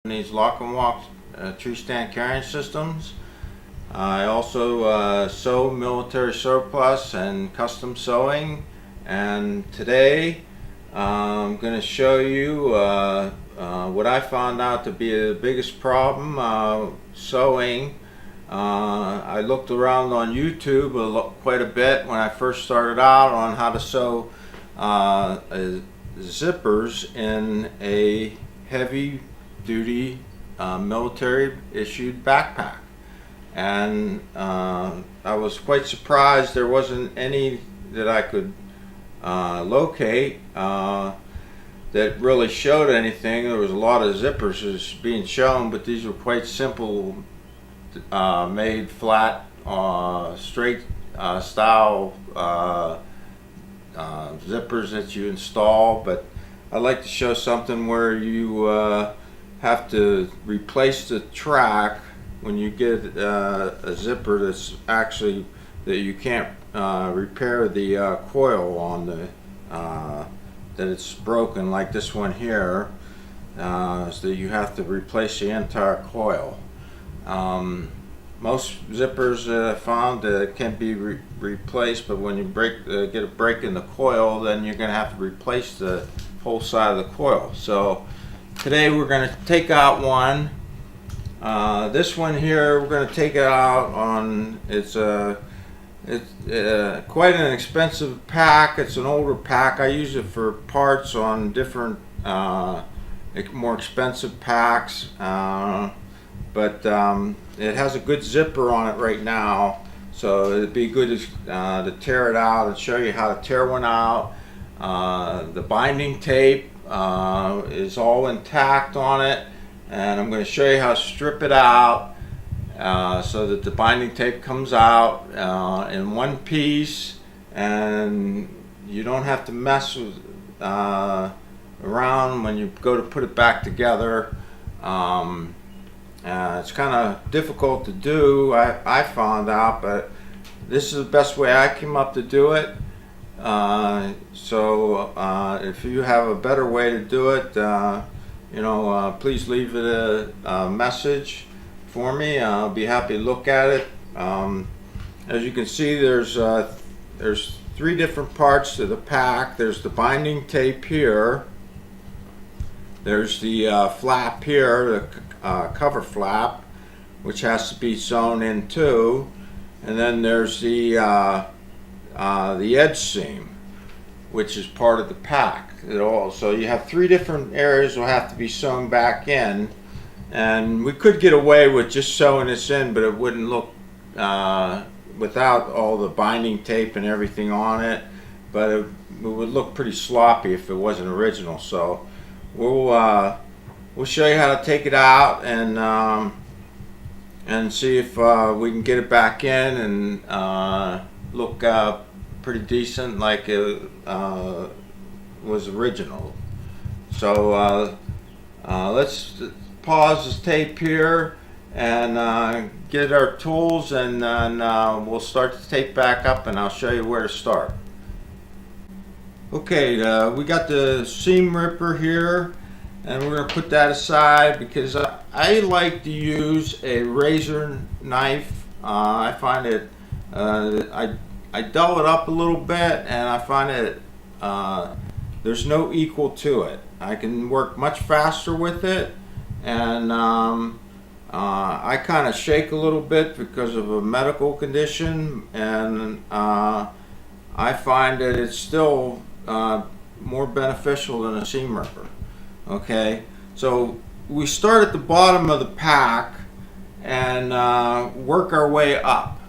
These LocknWalk tree stand carrying systems. I also sew military surplus and custom sewing, and today I'm going to show you what I found out to be the biggest problem sewing. I looked around on YouTube quite a bit when I first started out on how to sew zippers in a heavy duty military issued backpack, and I was quite surprised there wasn't any that I could locate that really showed anything. There was a lot of zippers being shown, but these were quite simple made flat straight style zippers that you install. But I'd like to show something where you have to replace the track when you get a zipper that's actually that you can't repair the coil on the that it's broken, like this one here, so you have to replace the entire coil. Most zippers that I found can be replaced, but when you get a break in the coil, then you're going to have to replace the whole side of the coil. So today we're going to take out one. This one here, we're going to take it out on. It's quite an expensive pack. It's an older pack. I use it for parts on different more expensive packs, but it has a good zipper on it right now, so it'd be good to tear it out and show you how to tear one out. The binding tape is all intact on it, and I'm going to show you how to strip it out so that the binding tape comes out in one piece, and you don't have to mess with around when you go to put it back together. It's kind of difficult to do, I found out, but this is the best way I came up to do it. So if you have a better way to do it, please leave it a message for me. I'll be happy to look at it. As you can see, there's three different parts to the pack. There's the binding tape here. There's the flap here, the cover flap, which has to be sewn in too, and then there's the edge seam, which is part of the pack. So you have three different areas will have to be sewn back in, and we could get away with just sewing this in, but it wouldn't look without all the binding tape and everything on it, but it would look pretty sloppy if it wasn't original. So we'll show you how to take it out and see if we can get it back in and look pretty decent like it was original. So let's pause this tape here and get our tools, and then we'll start the tape back up, and I'll show you where to start. Okay, we got the seam ripper here, and we're going to put that aside because I like to use a razor knife. I find it, I dull it up a little bit, and I find it there's no equal to it. I can work much faster with it, and I kind of shake a little bit because of a medical condition, and I find that it's still more beneficial than a seam ripper. Okay, so we start at the bottom of the pack and work our way up.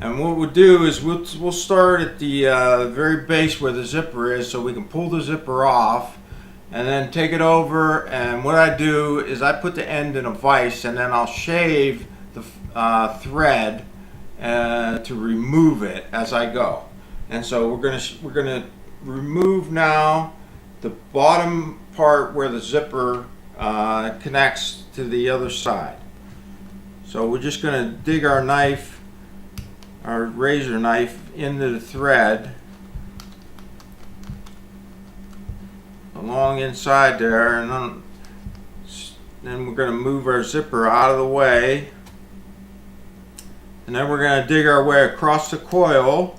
And what we'll do is we'll start at the very base where the zipper is, so we can pull the zipper off, and then take it over. And what I do is I put the end in a vise, and then I'll shave the thread to remove it as I go. And so we're gonna remove now the bottom part where the zipper connects to the other side. So we're just going to dig our knife, our razor knife, into the thread along inside there, and then we're going to move our zipper out of the way, and then we're going to dig our way across the coil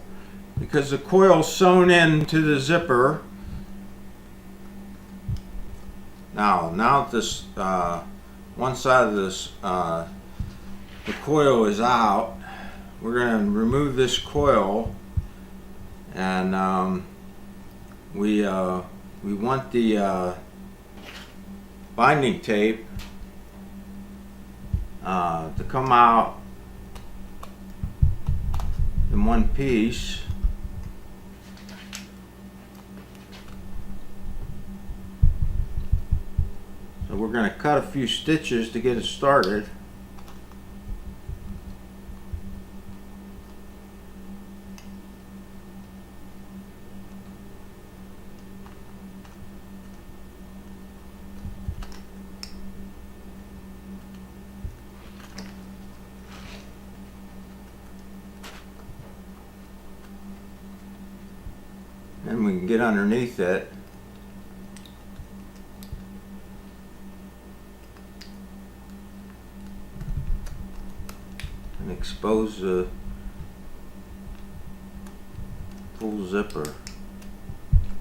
because the coil is sewn into the zipper. Now this one side of this the coil is out. We're going to remove this coil, and we want the binding tape to come out in one piece. So we're going to cut a few stitches to get it started. Then we can get underneath it. And expose the full zipper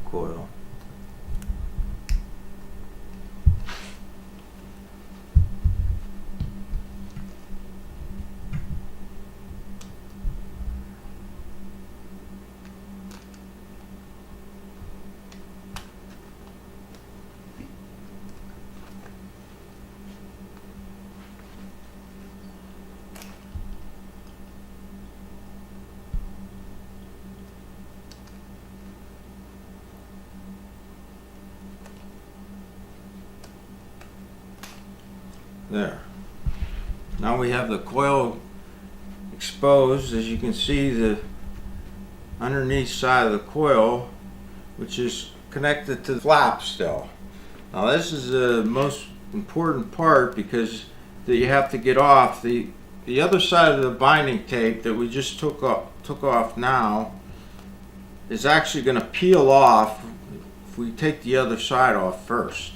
coil. There. Now we have the coil exposed. As you can see, the underneath side of the coil, which is connected to the flap still. Now this is the most important part because you have to get off. The other side of the binding tape that we just took off now is actually going to peel off if we take the other side off first.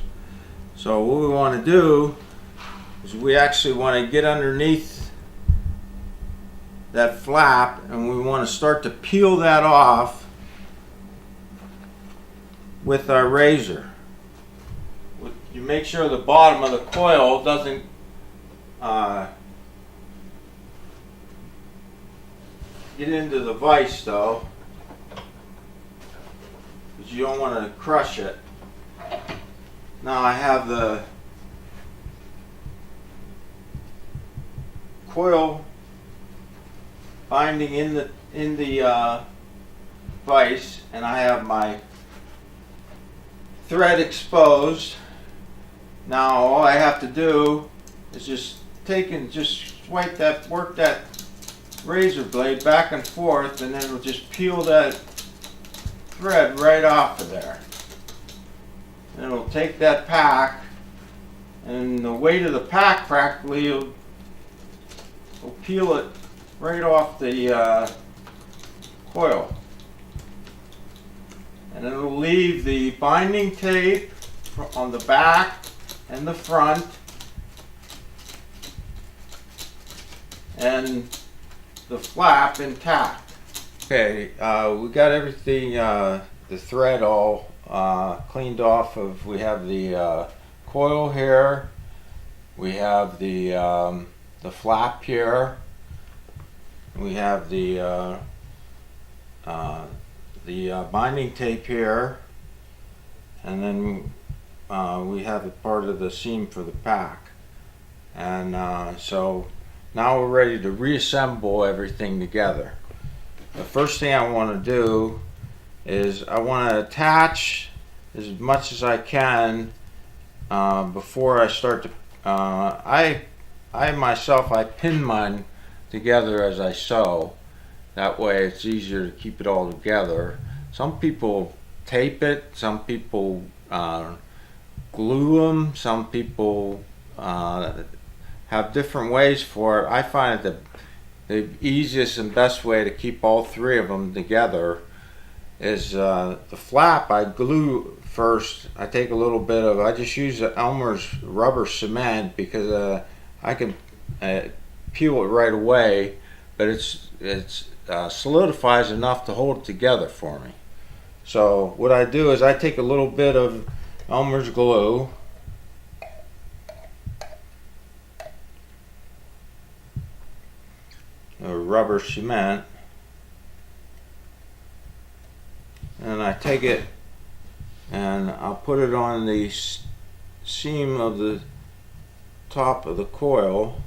So what we want to do is we actually want to get underneath that flap, and we want to start to peel that off with our razor. You make sure the bottom of the coil doesn't get into the vise though, because you don't want to crush it. Now I have the coil binding in the vise, and I have my thread exposed. Now all I have to do is just take and just work that razor blade back and forth, and then it'll just peel that thread right off of there. And it'll take that pack, and the weight of the pack practically will peel it right off the coil. And it'll leave the binding tape on the back and the front, and the flap intact. Okay, we got everything, the thread all cleaned off of. We have the coil here, we have the flap here, we have the binding tape here, and then we have a part of the seam for the pack. And so now we're ready to reassemble everything together. The first thing I want to do is I want to attach as much as I can before I start to I myself pin mine together as I sew. That way it's easier to keep it all together. Some people tape it, some people glue them, some people have different ways for it. I find it the easiest and best way to keep all three of them together is the flap I glue first. I take a little bit of, I just use Elmer's rubber cement because I can peel it right away, but it's solidifies enough to hold it together for me. So what I do is I take a little bit of Elmer's glue, or rubber cement, and I take it and I'll put it on the seam of the top of the coil.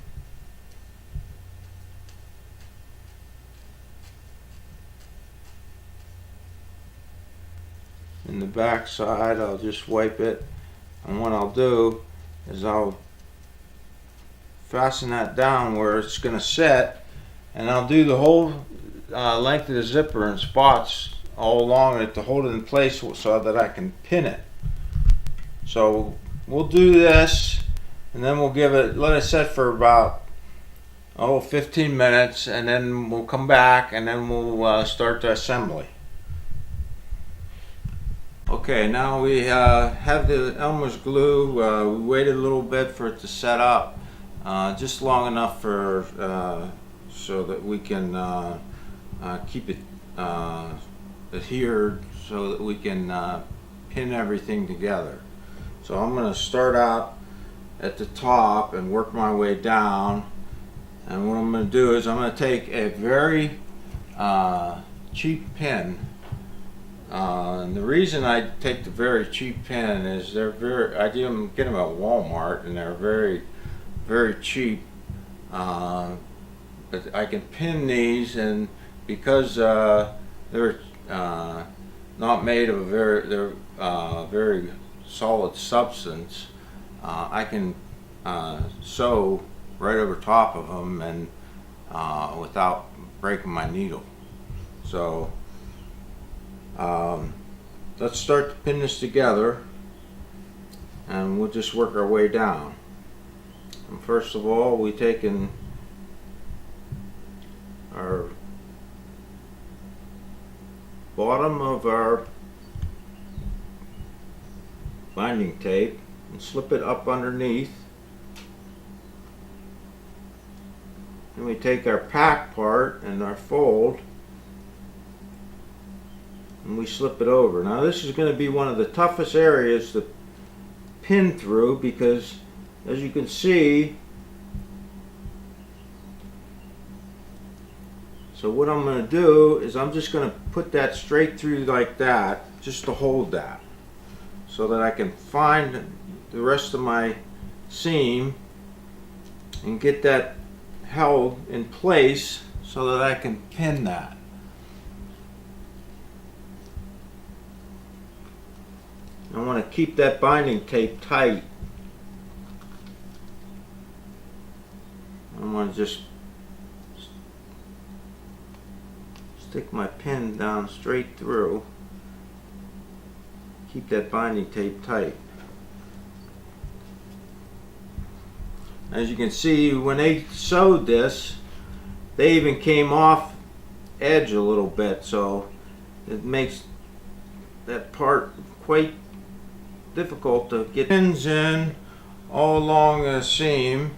In the back side, I'll just wipe it, and what I'll do is I'll fasten that down where it's going to set, and I'll do the whole length of the zipper in spots all along it to hold it in place so that I can pin it. So we'll do this, and then we'll let it set for about 15 minutes, and then we'll come back and then we'll start the assembly. Okay, now we have the Elmer's glue. We waited a little bit for it to set up, just long enough for so that we can keep it adhered, so that we can pin everything together. So I'm going to start out at the top and work my way down. And what I'm going to do is I'm going to take a very cheap pin. And the reason I take the very cheap pin is I get them at Walmart, and they're very, very cheap. But I can pin these, and because they're not made of a very solid substance, I can sew right over top of them and without breaking my needle. So let's start to pin this together, and we'll just work our way down. And first of all, we take in our bottom of our binding tape and slip it up underneath. Then we take our pack part and our fold and we slip it over. Now this is going to be one of the toughest areas to pin through, because as you can see, so what I'm going to do is I'm just going to put that straight through like that, just to hold that, so that I can find the rest of my seam and get that held in place so that I can pin that. I want to keep that binding tape tight. I want to just stick my pin down straight through. Keep that binding tape tight. As you can see, when they sewed this, they even came off edge a little bit, so it makes that part quite difficult to get pins in all along the seam.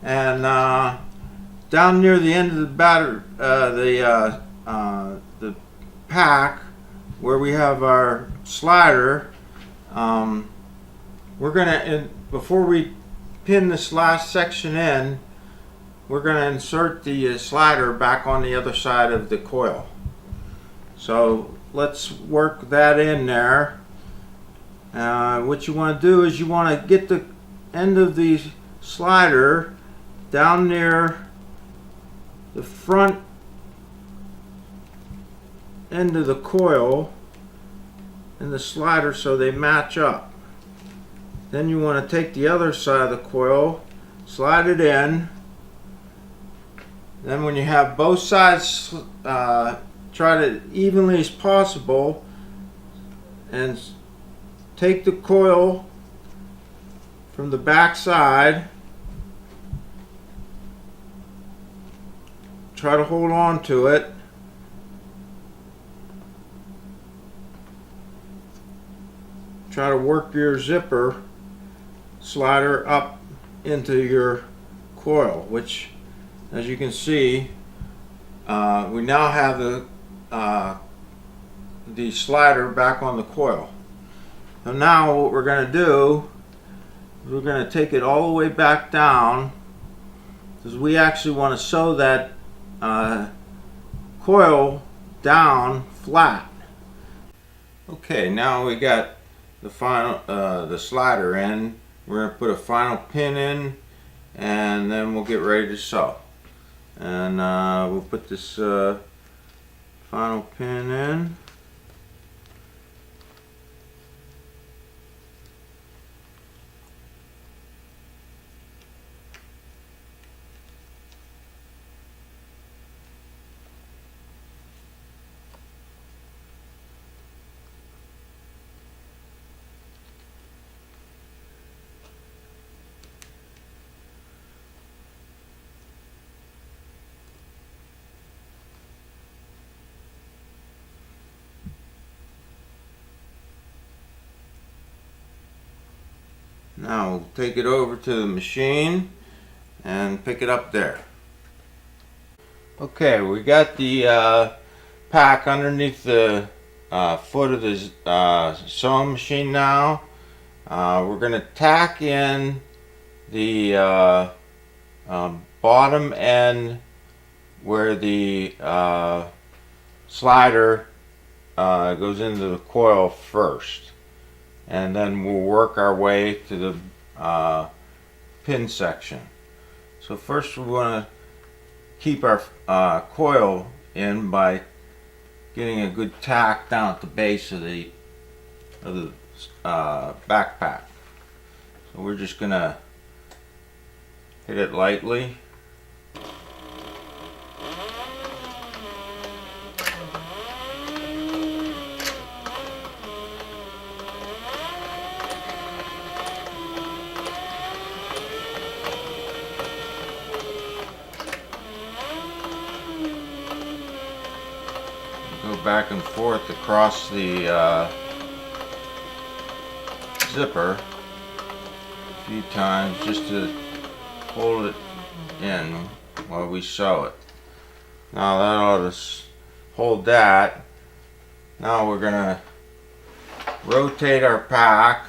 And down near the end of the pack, where we have our slider, we're gonna, before we pin this last section in, we're gonna insert the slider back on the other side of the coil. So let's work that in there. What you want to do is you want to get the end of the slider down near the front end of the coil and the slider so they match up. Then you want to take the other side of the coil, slide it in. Then when you have both sides, try to evenly as possible, and take the coil from the back side, try to hold on to it, try to work your zipper slider up into your coil, which, as you can see, we now have the slider back on the coil. So now what we're going to do is we're going to take it all the way back down, because we actually want to sew that coil down flat. Okay, now we got the final the slider in. We're going to put a final pin in, and then we'll get ready to sew. And we'll put this final pin in. Now we'll take it over to the machine and pick it up there. Okay, we got the pack underneath the foot of the sewing machine now. We're going to tack in the bottom end where the slider goes into the coil first. And then we'll work our way to the pin section. So first we want to keep our coil in by getting a good tack down at the base of the backpack. So we're just going to hit it lightly. Go back and forth across the zipper a few times just to hold it in while we sew it. Now that ought to hold that. Now we're going to rotate our pack.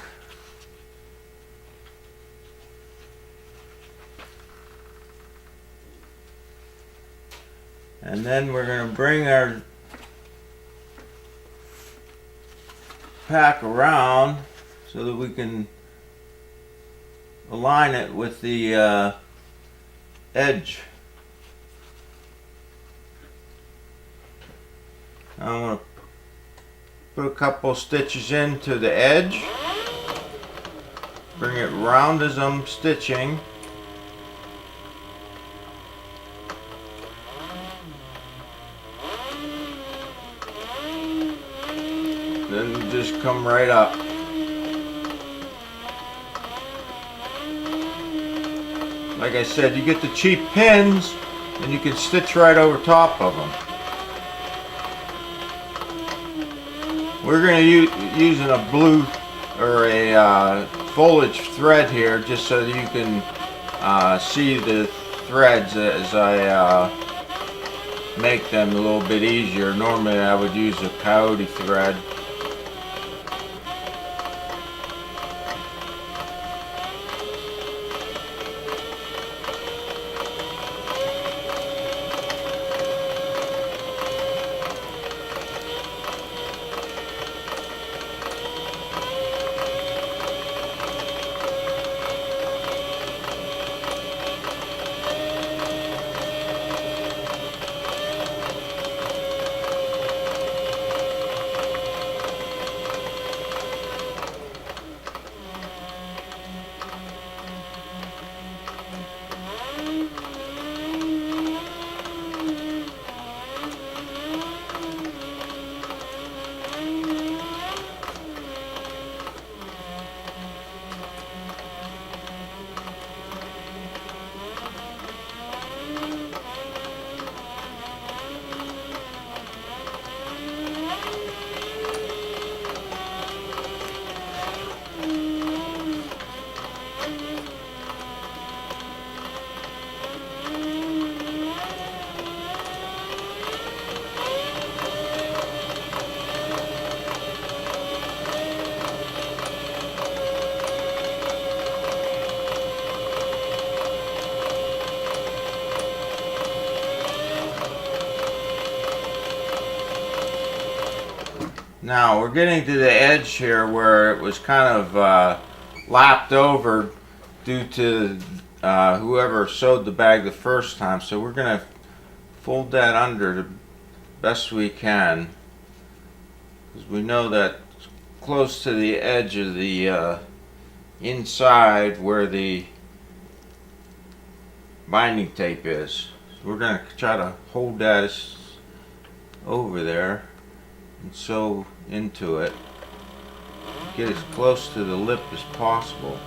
And then we're going to bring our pack around so that we can align it with the edge. Now I'm going to put a couple stitches into the edge, bring it round as I'm stitching. Then just come right up. Like I said, you get the cheap pins and you can stitch right over top of them. We're going to using a blue or a foliage thread here just so that you can see the threads as I make them a little bit easier. Normally I would use a coyote thread. Now we're getting to the edge here where it was kind of lapped over due to whoever sewed the bag the first time. So we're going to fold that under the best we can, because we know that it's close to the edge of the inside where the binding tape is. So we're going to try to hold that over there and sew into it. Get as close to the lip as possible.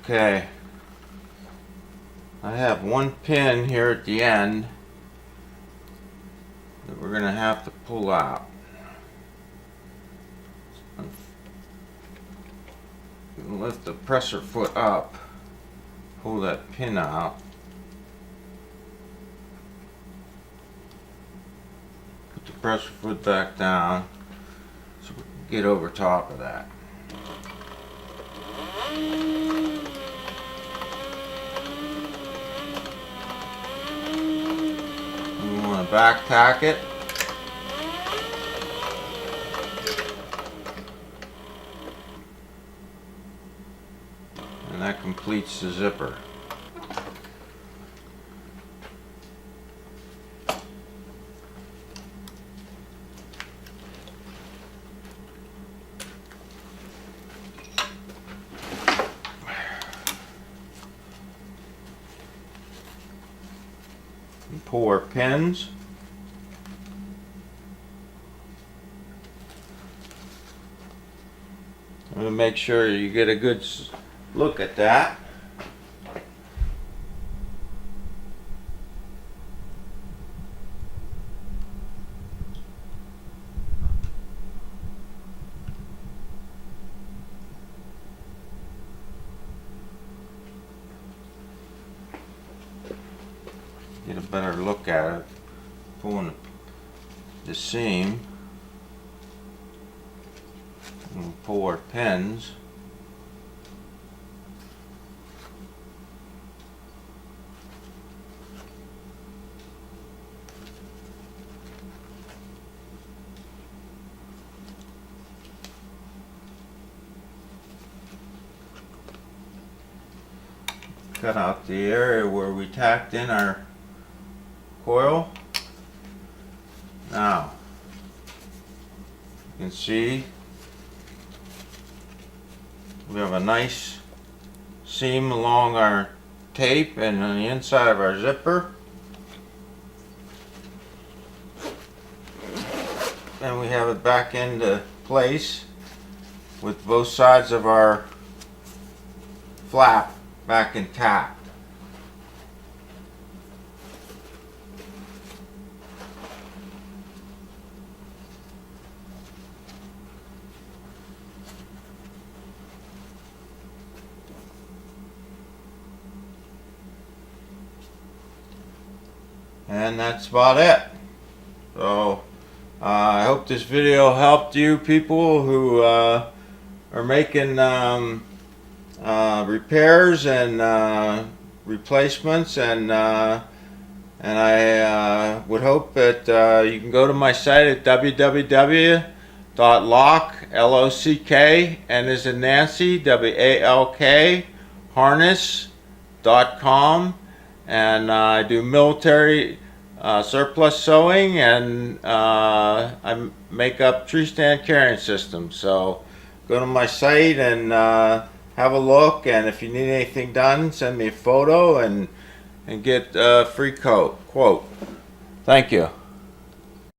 Okay, I have one pin here at the end that we're going to have to pull out. Lift the presser foot up, pull that pin out, put the presser foot back down so we can get over top of that. We want to back tack it. And that completes the zipper. And pull our pins. I'm going to make sure you get a good look at that. Get a better look at it. Pulling the seam. And we'll pull our pins. Cut out the area where we tacked in our coil. Now, you can see we have a nice seam along our tape and on the inside of our zipper. And we have it back into place with both sides of our flap back intact. And that's about it. So I hope this video helped you people who are making repairs and replacements, and I would hope that you can go to my site at www.lock, L-O-C-K, and as in Nancy, W-A-L-K, harness.com, and I do military surplus sewing, and I make up tree stand carrying systems. So go to my site and have a look, and if you need anything done, send me a photo and get a free quote. Thank you.